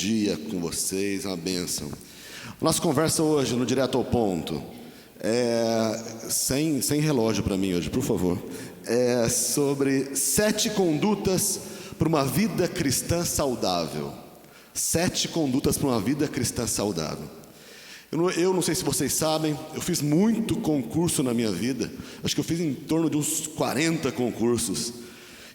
dia com vocês, uma bênção. Nossa conversa hoje, no Direto ao Ponto, sem relógio para mim hoje, por favor, é sobre 7 condutas para uma vida cristã saudável. 7 condutas para uma vida cristã saudável. Eu não sei se vocês sabem, eu fiz muito concurso na minha vida. Acho que eu fiz em torno de uns 40 concursos.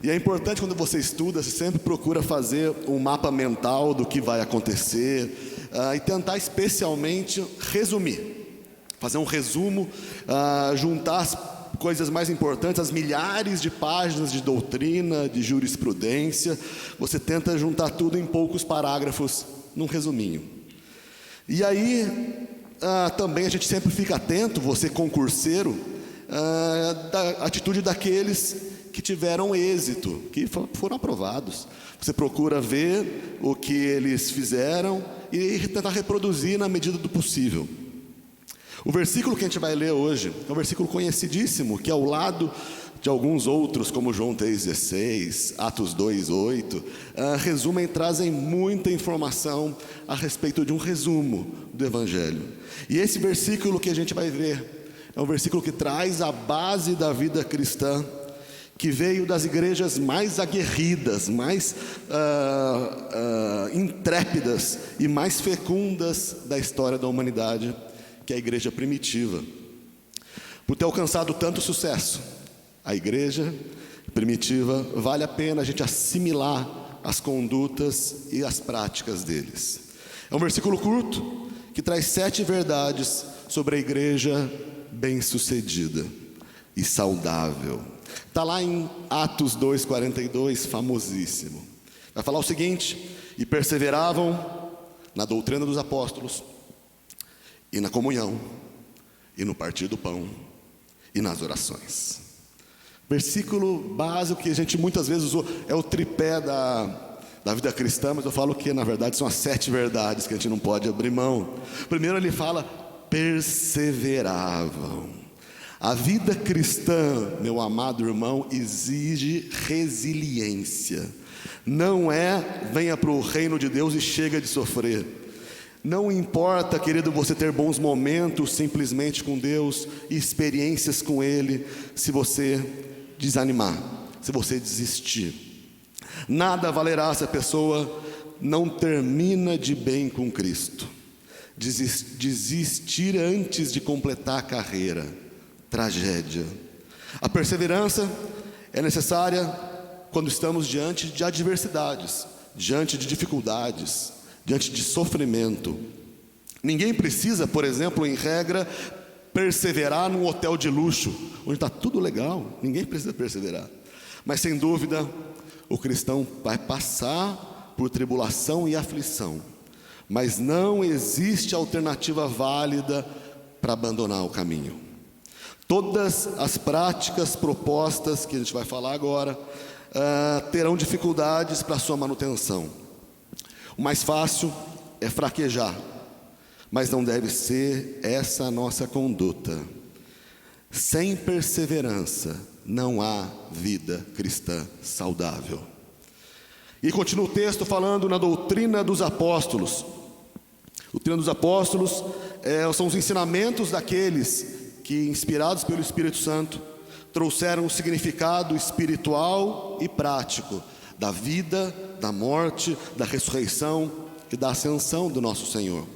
E é importante, quando você estuda, você sempre procura fazer um mapa mental do que vai acontecer, e tentar especialmente resumir, fazer um resumo, juntar as coisas mais importantes, as milhares de páginas de doutrina, de jurisprudência. Você tenta juntar tudo em poucos parágrafos, num resuminho. E aí, também a gente sempre fica atento, você concurseiro, da atitude daqueles que tiveram êxito, que foram aprovados. Você procura ver o que eles fizeram e tentar reproduzir na medida do possível. O versículo que a gente vai ler hoje é um versículo conhecidíssimo, que ao lado de alguns outros, como João 3,16, Atos 2,8, resumem, trazem muita informação a respeito de um resumo do Evangelho. E esse versículo que a gente vai ver é um versículo que traz a base da vida cristã, que veio das igrejas mais aguerridas, mais intrépidas e mais fecundas da história da humanidade, que é a igreja primitiva. Por ter alcançado tanto sucesso, a igreja primitiva, vale a pena a gente assimilar as condutas e as práticas deles. É um versículo curto, que traz 7 verdades sobre a igreja bem-sucedida e saudável. Está lá em Atos 2,42, famosíssimo. Vai falar o seguinte: e perseveravam na doutrina dos apóstolos, e na comunhão, e no partir do pão, e nas orações. Versículo básico que a gente muitas vezes usou, é o tripé da vida cristã, mas eu falo que na verdade são as 7 verdades que a gente não pode abrir mão. Primeiro ele fala, perseveravam. A vida cristã, meu amado irmão, exige resiliência. Não venha para o reino de Deus e chega de sofrer. Não importa, querido, você ter bons momentos simplesmente com Deus e experiências com Ele, se você desanimar, se você desistir. Nada valerá se a pessoa não termina de bem com Cristo. Desistir antes de completar a carreira. Tragédia. A perseverança é necessária quando estamos diante de adversidades, diante de dificuldades, diante de sofrimento. Ninguém precisa, por exemplo, em regra, perseverar num hotel de luxo, onde está tudo legal. Ninguém precisa perseverar. Mas sem dúvida, o cristão vai passar por tribulação e aflição. Mas não existe alternativa válida para abandonar o caminho. Todas as práticas propostas que a gente vai falar agora terão dificuldades para a sua manutenção. O mais fácil é fraquejar, mas não deve ser essa a nossa conduta. Sem perseverança não há vida cristã saudável. E continua o texto falando na doutrina dos apóstolos. A doutrina dos apóstolos são os ensinamentos daqueles que, inspirados pelo Espírito Santo, trouxeram o significado espiritual e prático da vida, da morte, da ressurreição e da ascensão do nosso Senhor.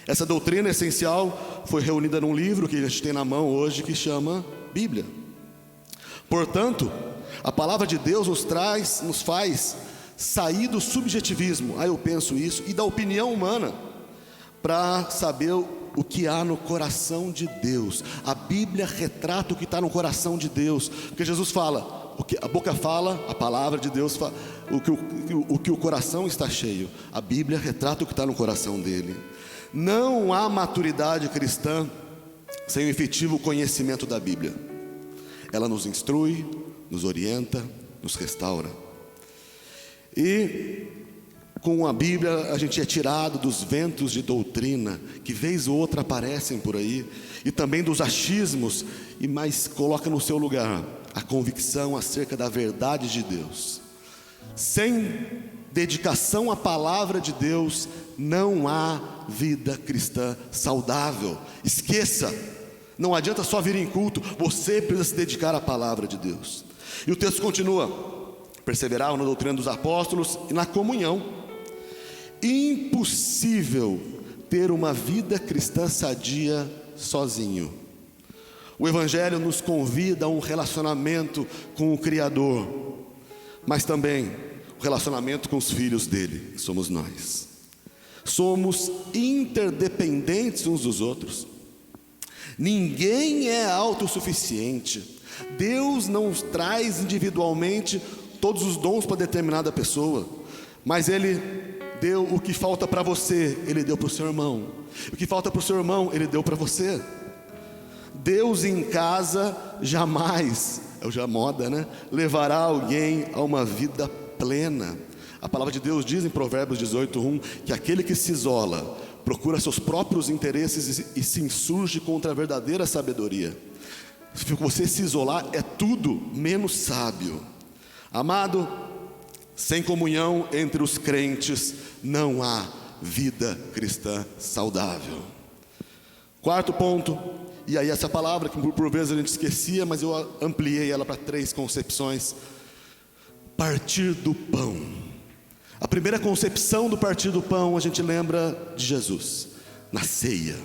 Essa doutrina essencial foi reunida num livro que a gente tem na mão hoje, que chama Bíblia. Portanto, a palavra de Deus nos faz sair do subjetivismo, eu penso isso, e da opinião humana, para saber o que há no coração de Deus. A Bíblia retrata o que está no coração de Deus, porque Jesus fala, o que a boca fala, a palavra de Deus fala, o que o coração está cheio. A Bíblia retrata o que está no coração dele. Não há maturidade cristã sem o efetivo conhecimento da Bíblia. Ela nos instrui, nos orienta, nos restaura. E com a Bíblia a gente é tirado dos ventos de doutrina que vez ou outra aparecem por aí, e também dos achismos, mas coloca no seu lugar a convicção acerca da verdade de Deus. Sem dedicação à palavra de Deus, não há vida cristã saudável. Esqueça, não adianta só vir em culto, você precisa se dedicar à palavra de Deus. E o texto continua: perseveraram na doutrina dos apóstolos e na comunhão. Impossível ter uma vida cristã sadia sozinho. O Evangelho nos convida a um relacionamento com o Criador, mas também o relacionamento com os filhos dele, que somos nós. Somos interdependentes uns dos outros. Ninguém é autossuficiente. Deus não traz individualmente todos os dons para determinada pessoa, mas Ele deu o que falta para você, Ele deu para o seu irmão. O que falta para o seu irmão, Ele deu para você. Deus em casa jamais, é já moda, né? Levará alguém a uma vida plena. A palavra de Deus diz em Provérbios 18:1 que aquele que se isola procura seus próprios interesses e se insurge contra a verdadeira sabedoria. Se você se isolar, é tudo menos sábio. Amado, sem comunhão entre os crentes não há vida cristã saudável. Quarto ponto, e aí essa palavra que por vezes a gente esquecia, mas eu ampliei ela para 3 concepções. Partir do pão. A primeira concepção do partir do pão, a gente lembra de Jesus, na ceia.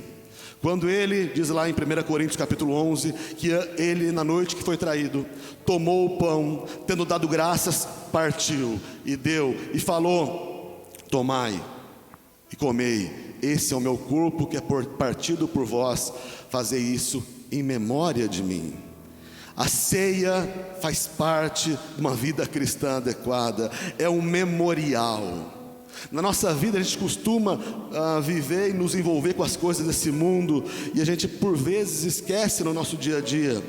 Quando ele, diz lá em 1 Coríntios capítulo 11, que ele na noite que foi traído, tomou o pão, tendo dado graças, partiu e deu e falou: tomai e comei, esse é o meu corpo que é partido por vós, fazei isso em memória de mim. A ceia faz parte de uma vida cristã adequada, é um memorial. Na nossa vida a gente costuma viver e nos envolver com as coisas desse mundo, e a gente por vezes esquece no nosso dia a dia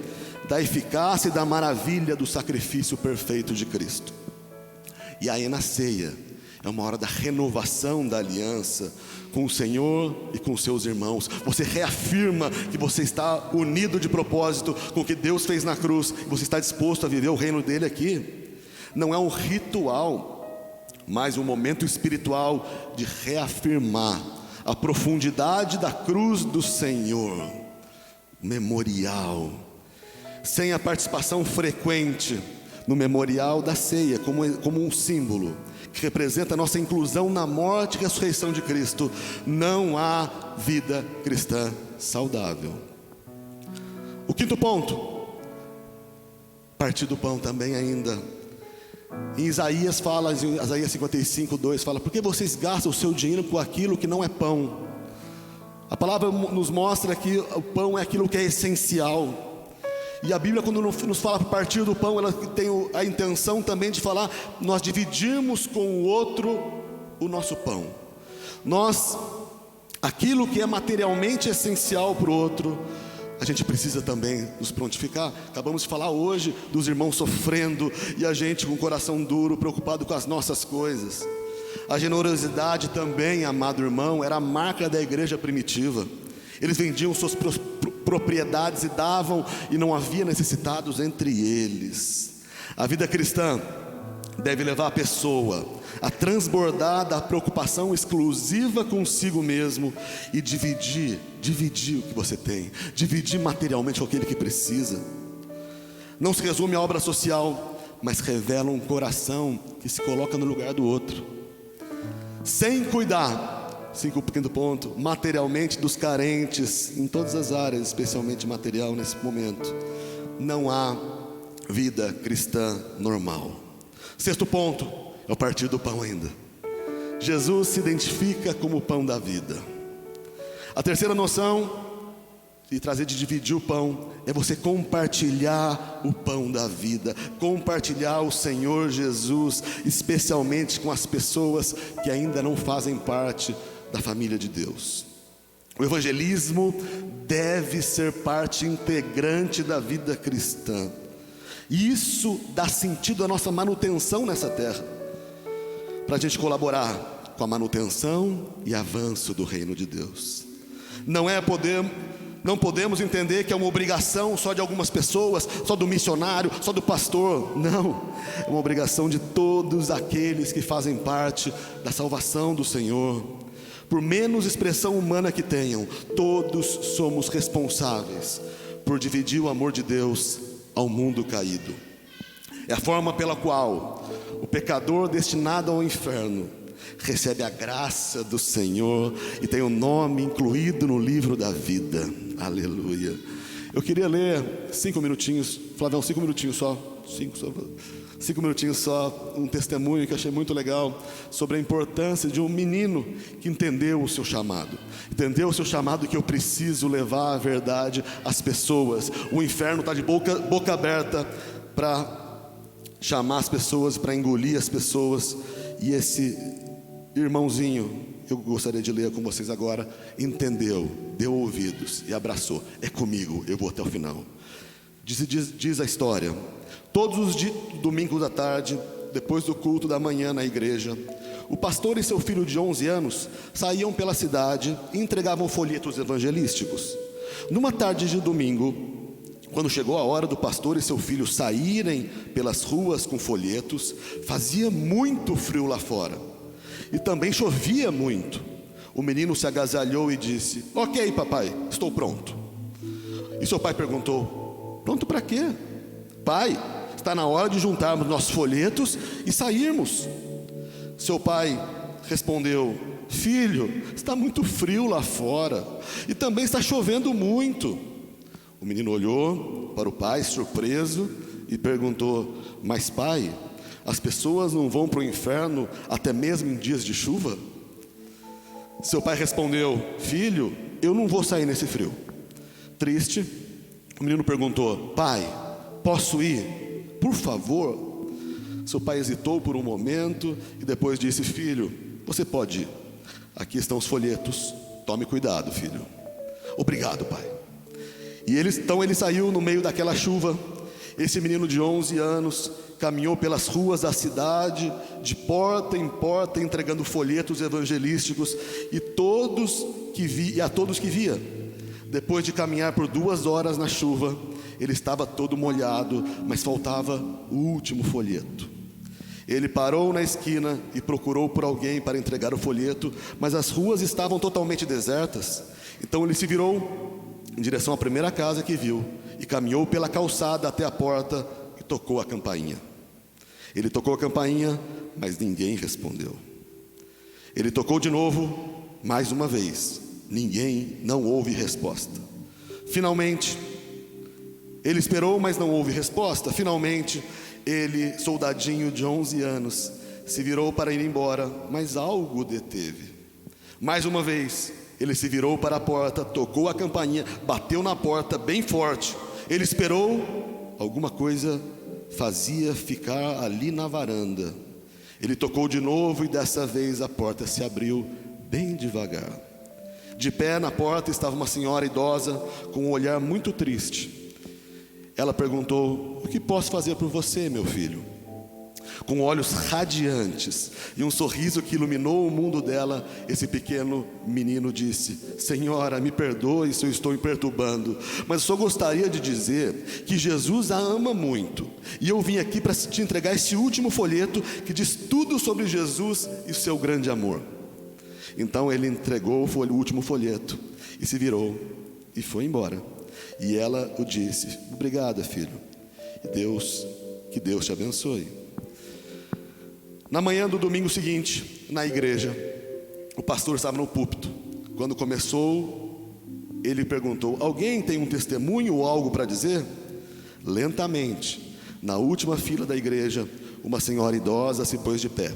da eficácia e da maravilha do sacrifício perfeito de Cristo. E aí na ceia é uma hora da renovação da aliança com o Senhor e com os seus irmãos. Você reafirma que você está unido de propósito com o que Deus fez na cruz, e você está disposto a viver o reino dele aqui. Não é um ritual, mas um momento espiritual de reafirmar a profundidade da cruz do Senhor. Memorial. Sem a participação frequente no memorial da ceia, como um símbolo que representa a nossa inclusão na morte e ressurreição de Cristo, não há vida cristã saudável. O quinto ponto, partir do pão também ainda. Em Isaías fala, em Isaías 55:2 fala: por que vocês gastam o seu dinheiro com aquilo que não é pão? A palavra nos mostra que o pão é aquilo que é essencial. E a Bíblia, quando nos fala para partir do pão, ela tem a intenção também de falar, nós dividirmos com o outro o nosso pão. Aquilo que é materialmente essencial para o outro, a gente precisa também nos prontificar. Acabamos de falar hoje dos irmãos sofrendo, e a gente com o coração duro, preocupado com as nossas coisas. A generosidade também, amado irmão, era a marca da igreja primitiva. Eles vendiam suas propriedades e davam, e não havia necessitados entre eles. A vida cristã deve levar a pessoa a transbordar da preocupação exclusiva consigo mesmo e dividir o que você tem, dividir materialmente com aquele que precisa. Não se resume à obra social, mas revela um coração que se coloca no lugar do outro, sem cuidar, quinto ponto, materialmente dos carentes, em todas as áreas, especialmente material nesse momento. Não há vida cristã normal. Sexto ponto, é o partir do pão ainda. Jesus se identifica como o pão da vida. A terceira noção de dividir o pão é você compartilhar o pão da vida, compartilhar o Senhor Jesus, especialmente com as pessoas que ainda não fazem parte da família de Deus. O evangelismo deve ser parte integrante da vida cristã. E isso dá sentido à nossa manutenção nessa terra, para a gente colaborar com a manutenção e avanço do reino de Deus. Não é poder Não podemos entender que é uma obrigação só de algumas pessoas, só do missionário, só do pastor. Não, é uma obrigação de todos aqueles que fazem parte da salvação do Senhor. Por menos expressão humana que tenham, todos somos responsáveis por dividir o amor de Deus ao mundo caído. É a forma pela qual o pecador destinado ao inferno recebe a graça do Senhor e tem o nome incluído no livro da vida. Aleluia. Eu queria ler 5 minutinhos, Flavião, 5 minutinhos só, 5 minutinhos só, um testemunho que eu achei muito legal sobre a importância de um menino que entendeu o seu chamado. Entendeu o seu chamado, que eu preciso levar a verdade às pessoas. O inferno está de boca aberta para chamar as pessoas, para engolir as pessoas. E esse irmãozinho, eu gostaria de ler com vocês agora, entendeu, deu ouvidos e abraçou. É comigo, eu vou até o final. Diz a história: todos os domingos à tarde, depois do culto da manhã na igreja, o pastor e seu filho de 11 anos saíam pela cidade e entregavam folhetos evangelísticos. Numa tarde de domingo, quando chegou a hora do pastor e seu filho saírem pelas ruas com folhetos, fazia muito frio lá fora e também chovia muito. O menino se agasalhou e disse: "Ok, papai, estou pronto." E seu pai perguntou: "Pronto para quê?" "Pai, está na hora de juntarmos nossos folhetos e sairmos." Seu pai respondeu: "Filho, está muito frio lá fora e também está chovendo muito." O menino olhou para o pai, surpreso, e perguntou: "Mas pai, as pessoas não vão para o inferno até mesmo em dias de chuva?" Seu pai respondeu: "Filho, eu não vou sair nesse frio." Triste, o menino perguntou: "Pai, posso ir, por favor?" Seu pai hesitou por um momento e depois disse: "Filho, você pode ir. Aqui estão os folhetos. Tome cuidado, filho." "Obrigado, pai." E ele saiu no meio daquela chuva. Esse menino de 11 anos caminhou pelas ruas da cidade, de porta em porta, entregando folhetos evangelísticos a todos que via. Depois de caminhar por 2 horas na chuva, ele estava todo molhado, mas faltava o último folheto. Ele parou na esquina e procurou por alguém para entregar o folheto, mas as ruas estavam totalmente desertas. Então ele se virou em direção à primeira casa que viu e caminhou pela calçada até a porta e tocou a campainha. Ele tocou a campainha, mas ninguém respondeu. Ele tocou de novo, mais uma vez. Não houve resposta. Finalmente, ele esperou, mas não houve resposta. Finalmente, ele, soldadinho de 11 anos, se virou para ir embora, mas algo o deteve. Mais uma vez, ele se virou para a porta, tocou a campainha, bateu na porta bem forte. Ele esperou, alguma coisa fazia ficar ali na varanda. Ele tocou de novo e dessa vez a porta se abriu bem devagar. De pé na porta estava uma senhora idosa com um olhar muito triste. Ela perguntou: "O que posso fazer por você, meu filho?" Com olhos radiantes e um sorriso que iluminou o mundo dela, esse pequeno menino disse: "Senhora, me perdoe se eu estou me perturbando, mas só gostaria de dizer que Jesus a ama muito, e eu vim aqui para te entregar esse último folheto que diz tudo sobre Jesus e o seu grande amor." Então ele entregou o último folheto e se virou e foi embora. E ela o disse: "Obrigada, filho, e que Deus te abençoe." Na manhã do domingo seguinte, na igreja, o pastor estava no púlpito. Quando começou, ele perguntou: "Alguém tem um testemunho ou algo para dizer?" Lentamente, na última fila da igreja, uma senhora idosa se pôs de pé.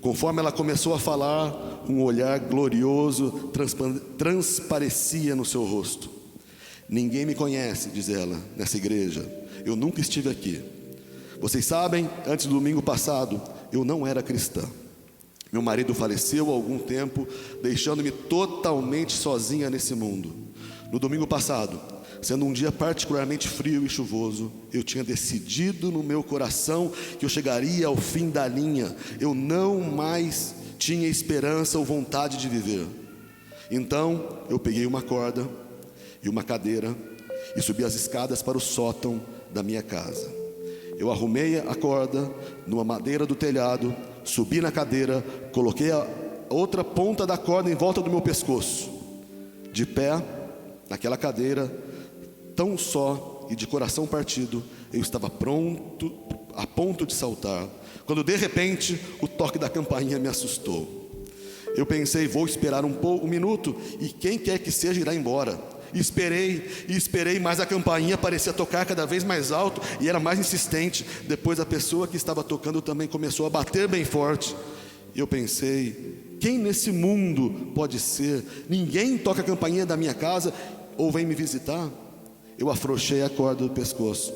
Conforme ela começou a falar, um olhar glorioso transparecia no seu rosto. "Ninguém me conhece", diz ela, "nessa igreja. Eu nunca estive aqui. Vocês sabem, antes do domingo passado, eu não era cristã. Meu marido faleceu há algum tempo, deixando-me totalmente sozinha nesse mundo. No domingo passado, sendo um dia particularmente frio e chuvoso, eu tinha decidido no meu coração que eu chegaria ao fim da linha. Eu não mais tinha esperança ou vontade de viver. Então, eu peguei uma corda, e uma cadeira e subi as escadas para o sótão da minha casa. Eu arrumei a corda numa madeira do telhado, subi na cadeira, coloquei a outra ponta da corda em volta do meu pescoço. De pé, naquela cadeira, tão só e de coração partido, eu estava pronto, a ponto de saltar, quando de repente o toque da campainha me assustou. Eu pensei, vou esperar um minuto e quem quer que seja irá embora. E esperei, mas a campainha parecia tocar cada vez mais alto e era mais insistente. Depois a pessoa que estava tocando também começou a bater bem forte. Eu pensei, quem nesse mundo pode ser? Ninguém toca a campainha da minha casa ou vem me visitar? Eu afrouxei a corda do pescoço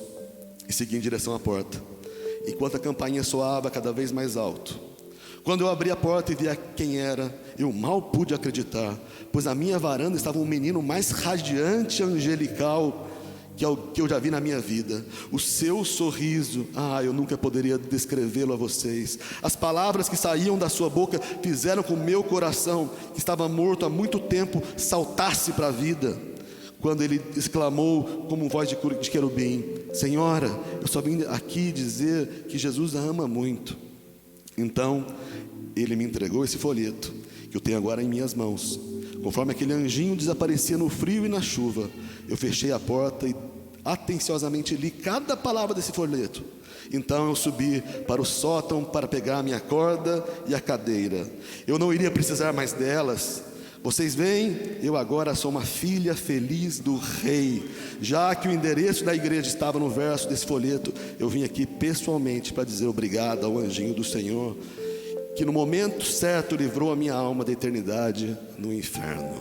e segui em direção à porta, enquanto a campainha soava cada vez mais alto. Quando eu abri a porta e vi quem era, eu mal pude acreditar, pois na minha varanda estava um menino mais radiante e angelical que eu já vi na minha vida. O seu sorriso, eu nunca poderia descrevê-lo a vocês. As palavras que saíam da sua boca fizeram com o meu coração, que estava morto há muito tempo, saltasse para a vida. Quando ele exclamou como voz de querubim: Senhora, eu só vim aqui dizer que Jesus a ama muito. Então ele me entregou esse folheto que eu tenho agora em minhas mãos. Conforme aquele anjinho desaparecia no frio e na chuva, eu fechei a porta e atenciosamente li cada palavra desse folheto. Então eu subi para o sótão para pegar a minha corda e a cadeira. Eu não iria precisar mais delas. Vocês veem, eu agora sou uma filha feliz do rei. Já que o endereço da igreja estava no verso desse folheto, eu vim aqui pessoalmente para dizer obrigado ao anjinho do Senhor, que no momento certo livrou a minha alma da eternidade no inferno.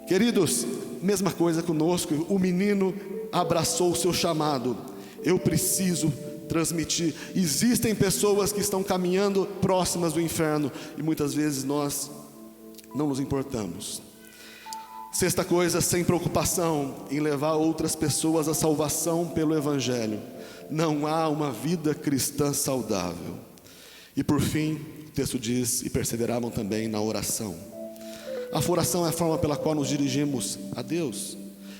Queridos, mesma coisa conosco. O menino abraçou o seu chamado. Eu preciso transmitir. Existem pessoas que estão caminhando próximas do inferno e muitas vezes nós não nos importamos. Sexta coisa, sem preocupação em levar outras pessoas à salvação pelo Evangelho. Não há uma vida cristã saudável. E por fim, o texto diz, e perseveravam também na oração. A oração é a forma pela qual nos dirigimos a Deus.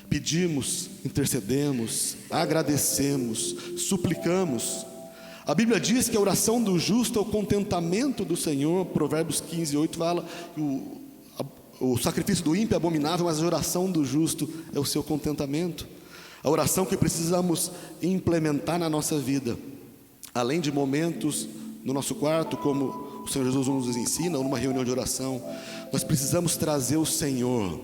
Pedimos, intercedemos, agradecemos, suplicamos. A Bíblia diz que a oração do justo é o contentamento do Senhor. Provérbios 15:8 fala que o sacrifício do ímpio é abominável, mas a oração do justo é o seu contentamento. A oração que precisamos implementar na nossa vida, além de momentos no nosso quarto, como o Senhor Jesus nos ensina, ou numa reunião de oração, nós precisamos trazer o Senhor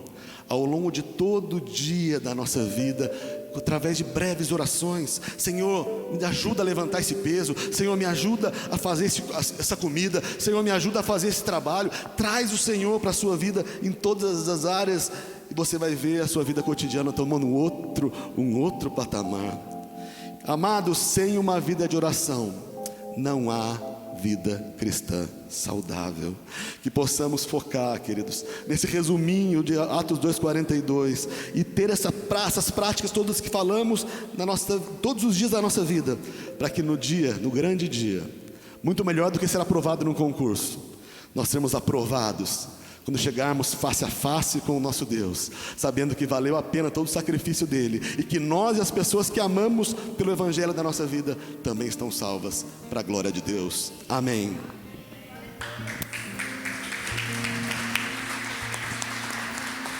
ao longo de todo o dia da nossa vida, através de breves orações. Senhor, me ajuda a levantar esse peso. Senhor, me ajuda a fazer essa comida. Senhor, me ajuda a fazer esse trabalho. Traz o Senhor para a sua vida em todas as áreas, e você vai ver a sua vida cotidiana tomando um outro patamar. Amados, sem uma vida de oração não há vida cristã saudável. Que possamos focar, queridos, nesse resuminho de Atos 2:42 e ter essas práticas todas que falamos todos os dias da nossa vida, para que no grande dia, muito melhor do que ser aprovado num concurso, nós seremos aprovados quando chegarmos face a face com o nosso Deus, sabendo que valeu a pena todo o sacrifício dele, e que nós e as pessoas que amamos pelo Evangelho da nossa vida também estão salvas para a glória de Deus. Amém.